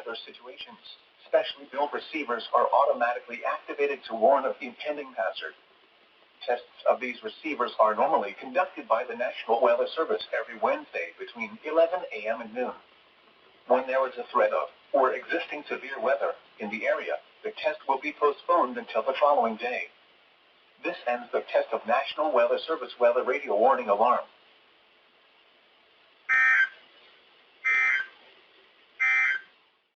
weather situations. Specially built receivers are automatically activated to warn of impending hazard. Tests of these receivers are normally conducted by the National Weather Service every Wednesday between 11 a.m. and noon. When there is a threat of or existing severe weather in the area, the test will be postponed until the following day. This ends the test of National Weather Service weather radio warning alarm.